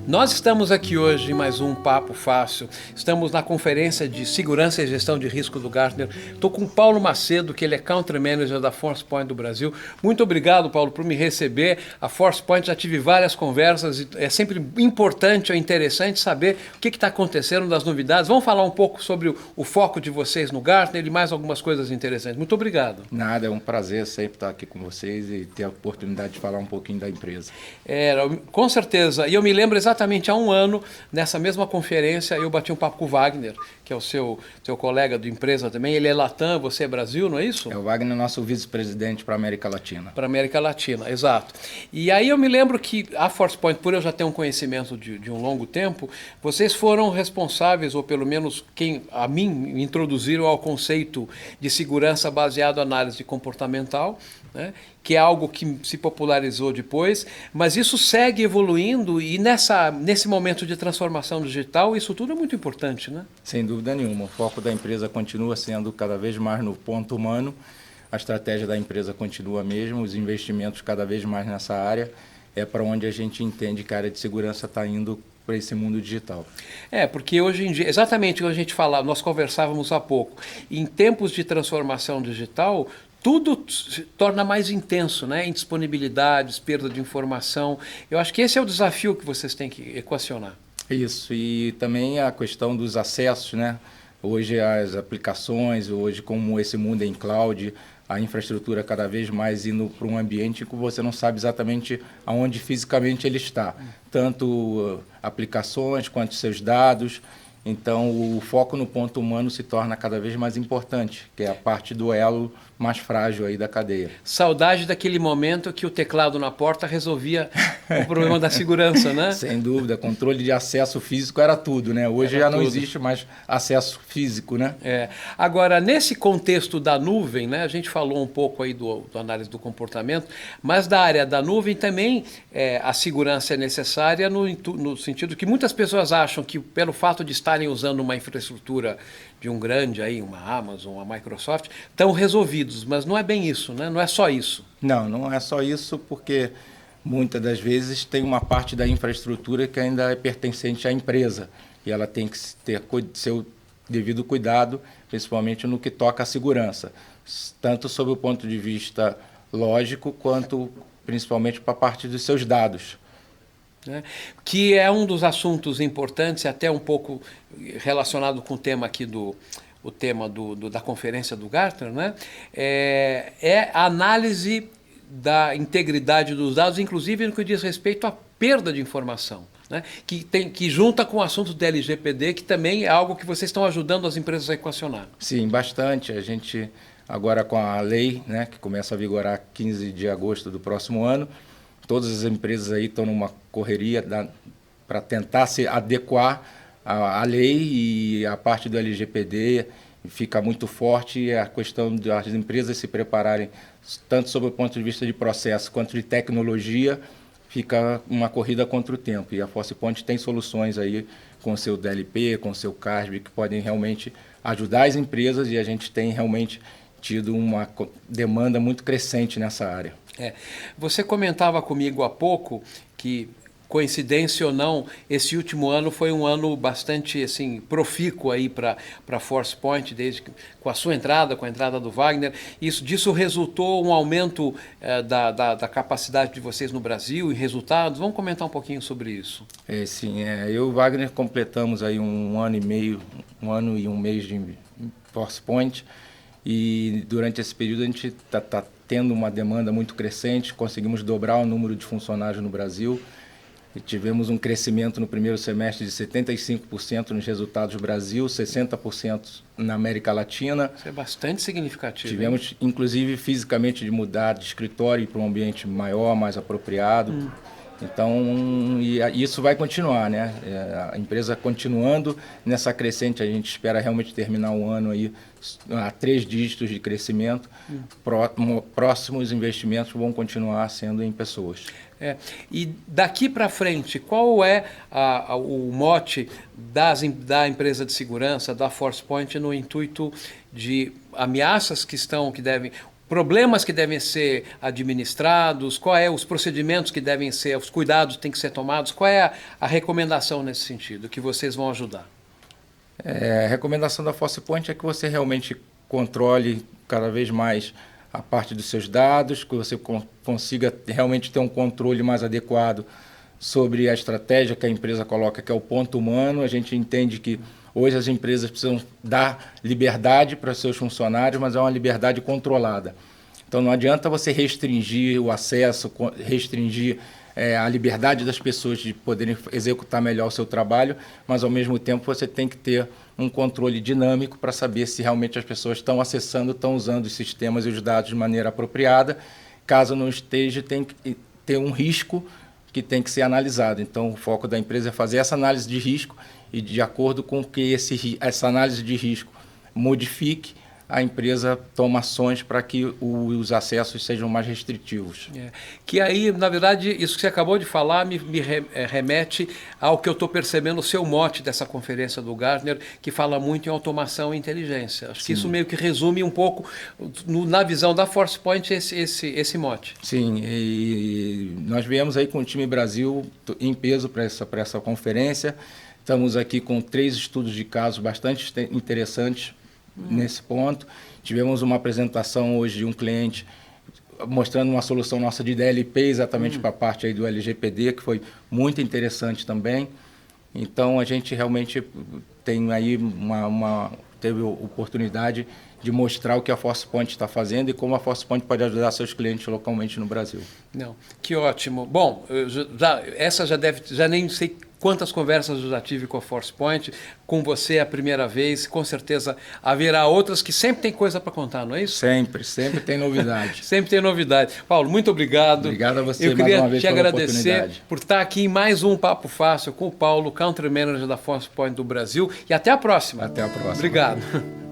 Nós estamos aqui hoje em mais um Papo Fácil. Estamos na conferência de Segurança e Gestão de Risco do Gartner. Estou com o Paulo Macedo, que ele é Country Manager da ForcePoint do Brasil. Muito obrigado, Paulo, por me receber. A ForcePoint, já tive várias conversas e é sempre importante ou interessante saber o que está acontecendo, das novidades. Vamos falar um pouco sobre o foco de vocês no Gartner e mais algumas coisas interessantes. Muito obrigado. Nada, é um prazer sempre estar aqui com vocês e ter a oportunidade de falar um pouquinho da empresa. Com certeza. E eu me lembro exatamente há um ano, nessa mesma conferência, eu bati um papo com o Wagner, que é o seu colega de empresa também. Ele é Latam, você é Brasil, não é isso? É o Wagner, nosso vice-presidente para a América Latina. Para a América Latina, exato. E aí eu me lembro que a ForcePoint, por eu já ter um conhecimento de um longo tempo, vocês foram responsáveis, ou pelo menos a mim me introduziram ao conceito de segurança baseado em análise comportamental, né, que é algo que se popularizou depois, mas isso segue evoluindo e nesse momento de transformação digital, isso tudo é muito importante, né? Sem dúvida nenhuma. O foco da empresa continua sendo cada vez mais no ponto humano, a estratégia da empresa continua a mesma, os investimentos cada vez mais nessa área, é para onde a gente entende que a área de segurança está indo para esse mundo digital. Porque hoje em dia, exatamente o que a gente falava, nós conversávamos há pouco, em tempos de transformação digital, tudo se torna mais intenso, né? Indisponibilidades, perda de informação. Eu acho que esse é o desafio que vocês têm que equacionar. Isso, e também a questão dos acessos, né? Hoje as aplicações, hoje como esse mundo é em cloud, a infraestrutura cada vez mais indo para um ambiente que você não sabe exatamente aonde fisicamente ele está. Tanto aplicações quanto seus dados. Então, o foco no ponto humano se torna cada vez mais importante, que é a parte do elo mais frágil aí da cadeia. Saudade daquele momento que o teclado na porta resolvia o problema da segurança, né? Sem dúvida, controle de acesso físico era tudo, né? Hoje já não existe mais acesso físico, né? Agora, nesse contexto da nuvem, né, a gente falou um pouco aí do análise do comportamento, mas da área da nuvem também a segurança é necessária no sentido que muitas pessoas acham que pelo fato de estarem usando uma infraestrutura de um grande aí, uma Amazon, uma Microsoft, estão resolvidos, mas não é bem isso, né? Não é só isso. Não é só isso, porque muitas das vezes tem uma parte da infraestrutura que ainda é pertencente à empresa e ela tem que ter seu devido cuidado, principalmente no que toca à segurança, tanto sob o ponto de vista lógico, quanto principalmente para a parte dos seus dados. Que é um dos assuntos importantes, até um pouco relacionado com o tema aqui da conferência do Gartner, né? É a análise da integridade dos dados, inclusive no que diz respeito à perda de informação, né? Que junta com o assunto do LGPD, que também é algo que vocês estão ajudando as empresas a equacionar. Sim, bastante. A gente, agora com a lei, né, que começa a vigorar 15 de agosto do próximo ano, todas as empresas aí estão numa correria para tentar se adequar à lei, e a parte do LGPD fica muito forte, e a questão das empresas se prepararem, tanto sob o ponto de vista de processo quanto de tecnologia, fica uma corrida contra o tempo. E a ForcePoint tem soluções aí com o seu DLP, com o seu CASB, que podem realmente ajudar as empresas, e a gente tem realmente tido uma demanda muito crescente nessa área. Você comentava comigo há pouco que, coincidência ou não, esse último ano foi um ano bastante assim, profícuo aí para a ForcePoint, com a sua entrada, com a entrada do Wagner. Disso resultou um aumento da capacidade de vocês no Brasil e resultados. Vamos comentar um pouquinho sobre isso. Sim, eu e o Wagner completamos aí um ano e meio, um ano e um mês de ForcePoint, e durante esse período a gente está tendo uma demanda muito crescente, conseguimos dobrar o número de funcionários no Brasil, e tivemos um crescimento no primeiro semestre de 75% nos resultados do Brasil, 60% na América Latina. Isso é bastante significativo. Tivemos, inclusive, fisicamente de mudar de escritório para um ambiente maior, mais apropriado. Então, isso vai continuar, né? A empresa continuando nessa crescente, a gente espera realmente terminar o ano aí a 3 dígitos de crescimento. Próximos investimentos vão continuar sendo em pessoas. E daqui para frente, qual é o mote da empresa de segurança, da ForcePoint, no intuito de ameaças que devem... problemas que devem ser administrados, qual é os procedimentos que devem ser, os cuidados que têm que ser tomados, qual é a recomendação nesse sentido, que vocês vão ajudar? A recomendação da ForcePoint é que você realmente controle cada vez mais a parte dos seus dados, que você consiga realmente ter um controle mais adequado sobre a estratégia que a empresa coloca, que é o ponto humano. A gente entende que hoje as empresas precisam dar liberdade para seus funcionários, mas é uma liberdade controlada. Então não adianta você restringir o acesso, restringir a liberdade das pessoas de poderem executar melhor o seu trabalho, mas ao mesmo tempo você tem que ter um controle dinâmico para saber se realmente as pessoas estão acessando, estão usando os sistemas e os dados de maneira apropriada. Caso não esteja, tem que ter um risco que tem que ser analisado. Então o foco da empresa é fazer essa análise de risco e, de acordo com que essa análise de risco modifique, a empresa toma ações para que os acessos sejam mais restritivos. Que aí, na verdade, isso que você acabou de falar me remete ao que eu estou percebendo, o seu mote dessa conferência do Gartner, que fala muito em automação e inteligência. Acho que isso meio que resume um pouco, na visão da ForcePoint, esse mote. Sim, e nós viemos aí com o time Brasil em peso para essa conferência. Estamos aqui com 3 estudos de casos bastante interessantes nesse ponto. Tivemos uma apresentação hoje de um cliente mostrando uma solução nossa de DLP exatamente para a parte aí do LGPD, que foi muito interessante também. Então a gente realmente tem aí teve a oportunidade de mostrar o que a ForcePoint está fazendo e como a ForcePoint pode ajudar seus clientes localmente no Brasil. Não, que ótimo. Bom, já nem sei quantas conversas eu já tive com a ForcePoint, com você é a primeira vez, com certeza haverá outras que sempre tem coisa para contar, não é isso? Sempre tem novidade. Sempre tem novidade. Paulo, muito obrigado. Obrigado a você eu mais uma vez queria pela te agradecer oportunidade. por estar aqui em mais um Papo Fácil com o Paulo, Country Manager da ForcePoint do Brasil, e até a próxima. Até a próxima. Obrigado.